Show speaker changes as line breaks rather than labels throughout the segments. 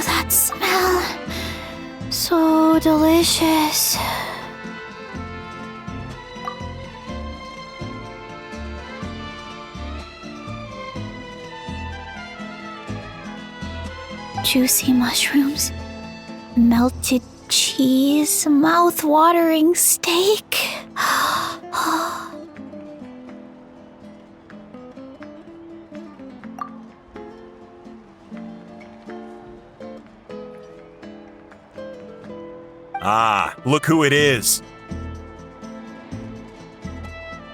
that smell. So delicious. Juicy mushrooms, melted cheese, mouth-watering steak.
Ah, look who it is.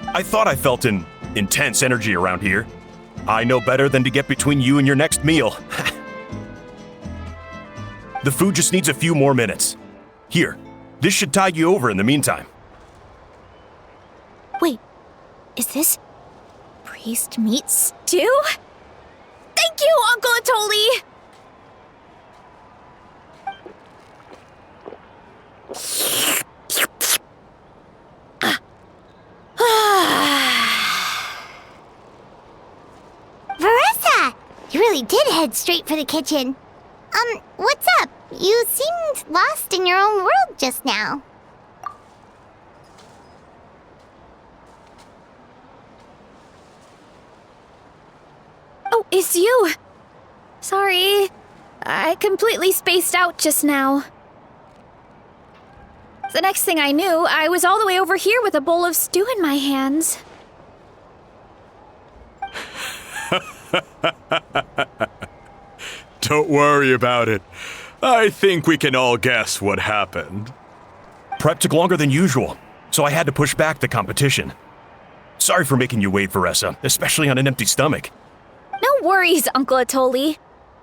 I thought I felt an intense energy around here. I know better than to get between you and your next meal. The food just needs a few more minutes. Here, this should tide you over in the meantime.
Wait, is this priest meat stew? Thank you, Uncle Atoli!
Veressa! You really did head straight for the kitchen. What's up? You seemed lost in your own world just now.
Oh, it's you! Sorry, I completely spaced out just now. The next thing I knew, I was all the way over here with a bowl of stew in my hands.
Don't worry about it. I think we can all guess what happened.
Prep took longer than usual, so I had to push back the competition. Sorry for making you wait, Veressa, especially on an empty stomach.
No worries, Uncle Atoli.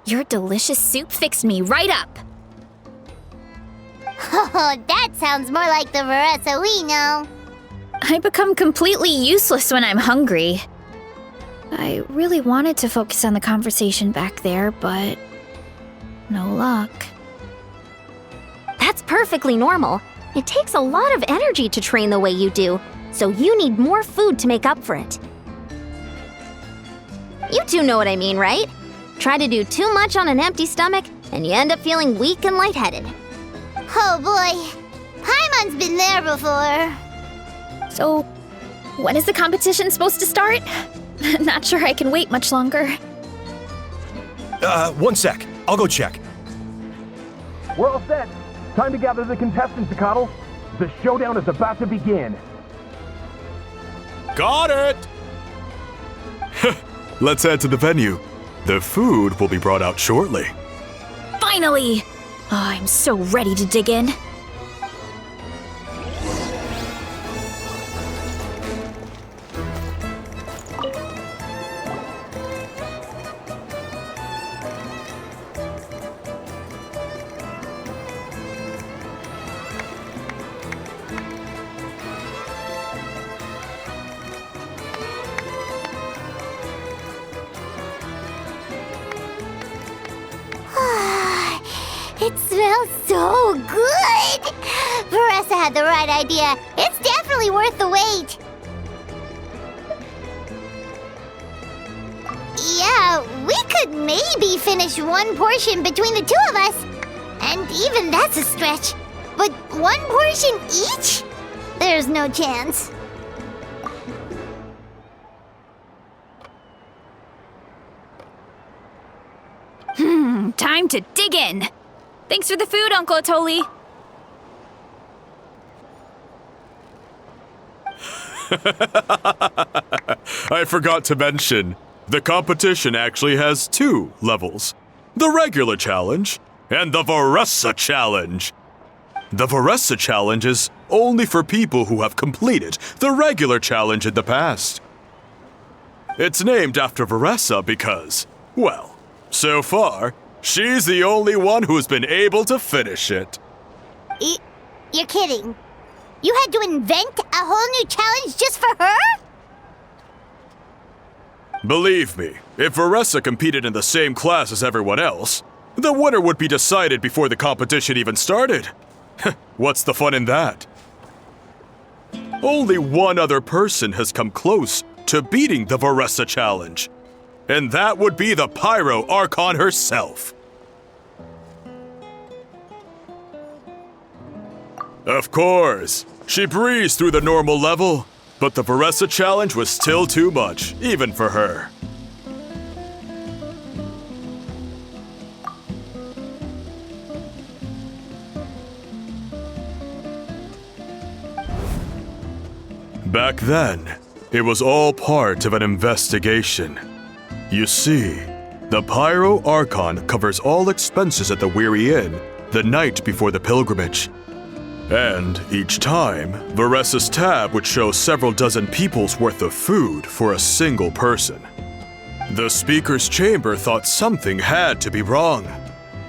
Your delicious soup fixed me right up.
Oh, that sounds more like the Veressa we know.
I become completely useless when I'm hungry. I really wanted to focus on the conversation back there, but no luck.
That's perfectly normal. It takes a lot of energy to train the way you do, so you need more food to make up for it. You two know what I mean, right? Try to do too much on an empty stomach, and you end up feeling weak and lightheaded.
Oh boy, Paimon's been there before.
So, when is the competition supposed to start? Not sure I can wait much longer.
1 sec. I'll go check.
We're all set. Time to gather the contestants, Chronicles. The showdown is about to begin.
Got it! Let's head to the venue. The food will be brought out shortly.
Finally! Oh, I'm so ready to dig in.
It smells so good! Veressa had the right idea. It's definitely worth the wait. Yeah, we could maybe finish one portion between the two of us. And even that's a stretch. But one portion each? There's no chance.
Time to dig in. Thanks for the food, Uncle Atoli.
I forgot to mention, the competition actually has 2 levels. The regular challenge and the Veressa challenge. The Veressa challenge is only for people who have completed the regular challenge in the past. It's named after Veressa because, well, so far, she's the only one who's been able to finish it.
You're kidding. You had to invent a whole new challenge just for her?
Believe me, if Veressa competed in the same class as everyone else, the winner would be decided before the competition even started. What's the fun in that? Only one other person has come close to beating the Veressa challenge, and that would be the Pyro Archon herself. Of course. She breezed through the normal level, but the Veressa challenge was still too much, even for her. Back then, it was all part of an investigation. You see, the Pyro Archon covers all expenses at the Weary Inn the night before the pilgrimage. And each time, Veressa's tab would show several dozen people's worth of food for a single person. The speaker's chamber thought something had to be wrong.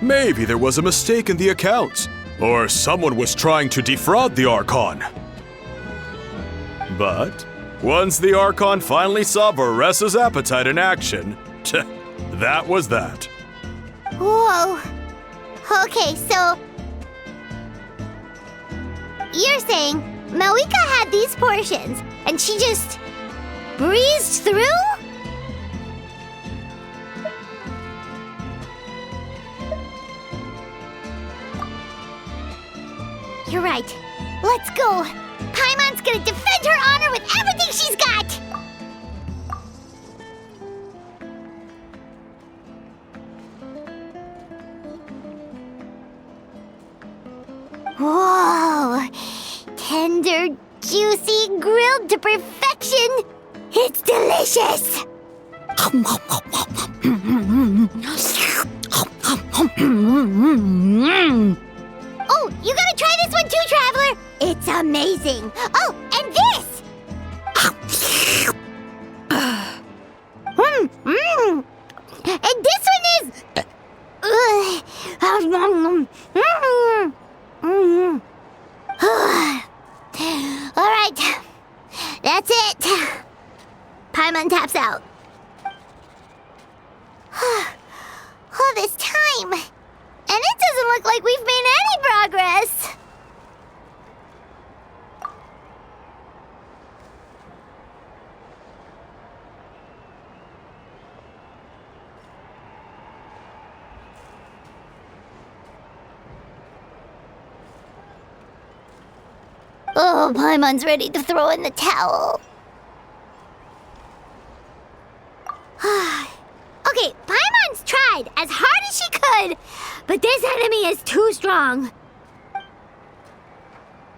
Maybe there was a mistake in the accounts, or someone was trying to defraud the Archon. But once the Archon finally saw Veressa's appetite in action, that was that.
Whoa. Okay, so you're saying Malika had these portions and she just breezed through? You're right. Let's go. Paimon's gonna defend her honor with everything she's got! Whoa! Tender, juicy, grilled to perfection! It's delicious! Oh, you gotta try this one too, Traveler! It's amazing! Oh, and this! And this one is... Alright, that's it. Paimon taps out. All this time, and it doesn't look like we've made any progress. Oh, Paimon's ready to throw in the towel. Okay, Paimon's tried as hard as she could, but this enemy is too strong.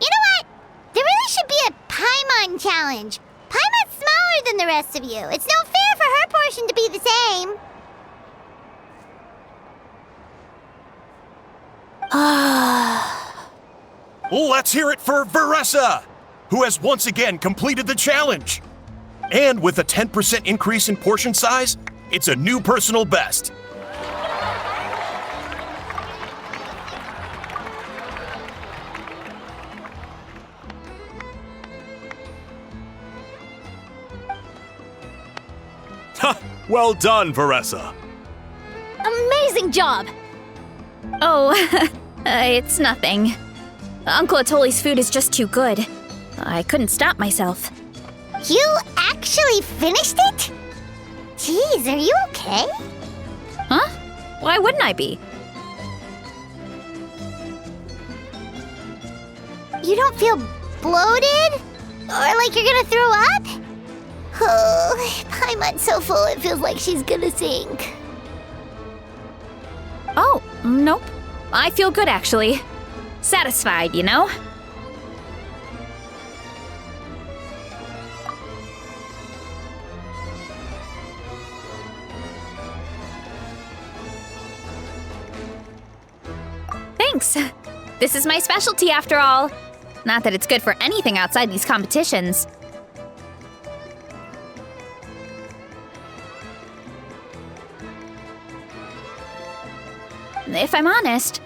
You know what? There really should be a Paimon challenge. Paimon's smaller than the rest of you. It's no fair for her portion to be the same.
Let's hear it for Veressa, who has once again completed the challenge. And with a 10% increase in portion size, it's a new personal best.
Ha! Well done, Veressa.
Amazing job!
Oh, it's nothing. Uncle Atoli's food is just too good. I couldn't stop myself.
You actually finished it? Jeez, are you okay?
Huh? Why wouldn't I be?
You don't feel bloated? Or like you're gonna throw up? Oh, Paimon's so full it feels like she's gonna sink.
Oh, nope. I feel good, actually. Satisfied, you know? Thanks. This is my specialty, after all. Not that it's good for anything outside these competitions. If I'm honest,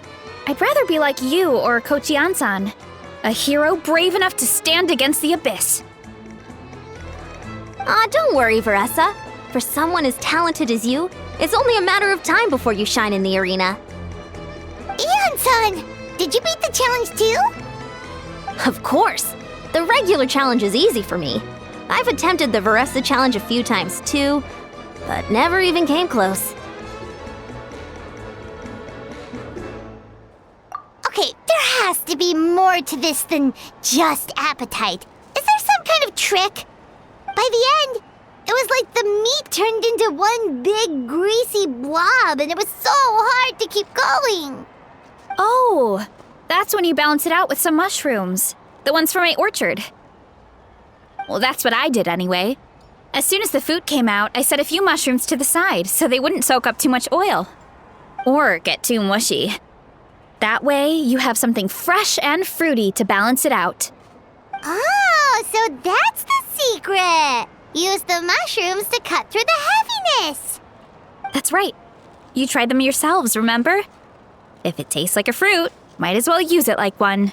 I'd rather be like you or Kochi-an-san, a hero brave enough to stand against the abyss.
Don't worry, Veressa. For someone as talented as you, it's only a matter of time before you shine in the arena.
Ian-san, did you beat the challenge too?
Of course! The regular challenge is easy for me. I've attempted the Veressa challenge a few times too, but never even came close.
Okay, there has to be be more to this than just appetite. Is there some kind of trick? By the end, it was like the meat turned into one big greasy blob, and it was so hard to keep going.
Oh, that's when you balance it out with some mushrooms. The ones from my orchard. Well, that's what I did anyway. As soon as the food came out, I set a few mushrooms to the side so they wouldn't soak up too much oil. Or get too mushy. That way, you have something fresh and fruity to balance it out.
Oh, so that's the secret. Use the mushrooms to cut through the heaviness.
That's right. You tried them yourselves, remember? If it tastes like a fruit, might as well use it like one.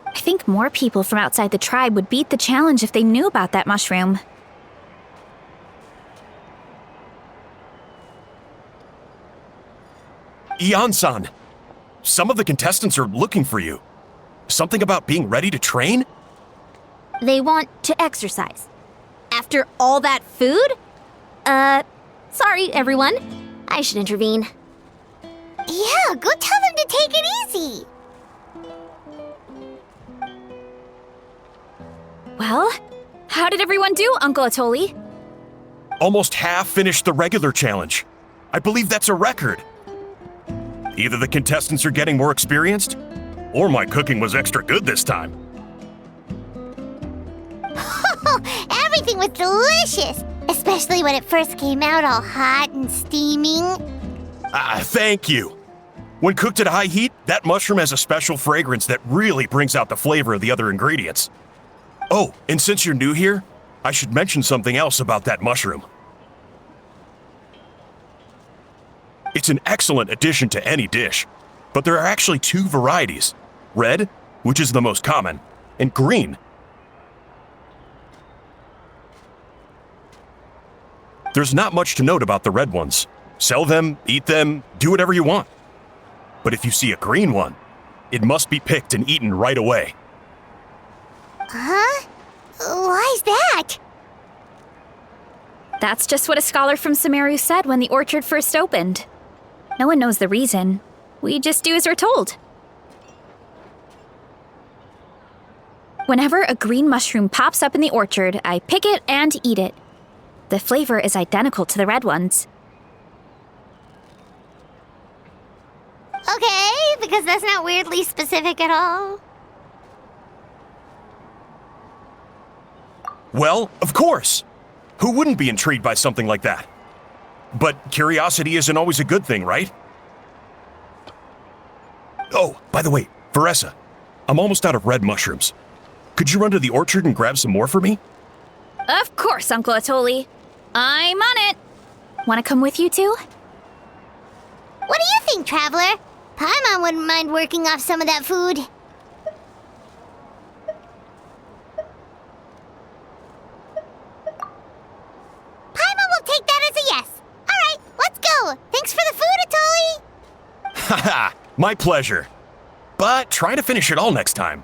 I think more people from outside the tribe would beat the challenge if they knew about that mushroom.
Ian-san, some of the contestants are looking for you. Something about being ready to train?
They want to exercise. After all that food? Sorry, everyone. I should intervene.
Yeah, go tell them to take it easy.
Well, how did everyone do, Uncle Atoli?
Almost half finished the regular challenge. I believe that's a record. Either the contestants are getting more experienced, or my cooking was extra good this time.
Everything was delicious, especially when it first came out all hot and steaming.
Thank you. When cooked at high heat, that mushroom has a special fragrance that really brings out the flavor of the other ingredients. Oh, and since you're new here, I should mention something else about that mushroom. It's an excellent addition to any dish, but there are actually two varieties. Red, which is the most common, and green. There's not much to note about the red ones. Sell them, eat them, do whatever you want. But if you see a green one, it must be picked and eaten right away.
Huh? Why's that?
That's just what a scholar from Sumeru said when the orchard first opened. No one knows the reason. We just do as we're told. Whenever a green mushroom pops up in the orchard, I pick it and eat it. The flavor is identical to the red ones.
Okay, because that's not weirdly specific at all.
Well, of course. Who wouldn't be intrigued by something like that? But curiosity isn't always a good thing, right? Oh, by the way, Veressa, I'm almost out of red mushrooms. Could you run to the orchard and grab some more for me?
Of course, Uncle Atoli. I'm on it. Want to come with you too?
What do you think, Traveler? Paimon wouldn't mind working off some of that food. Paimon will take that as a yes. All right, let's go. Thanks for the food, Atoli.
Haha, my pleasure. But try to finish it all next time.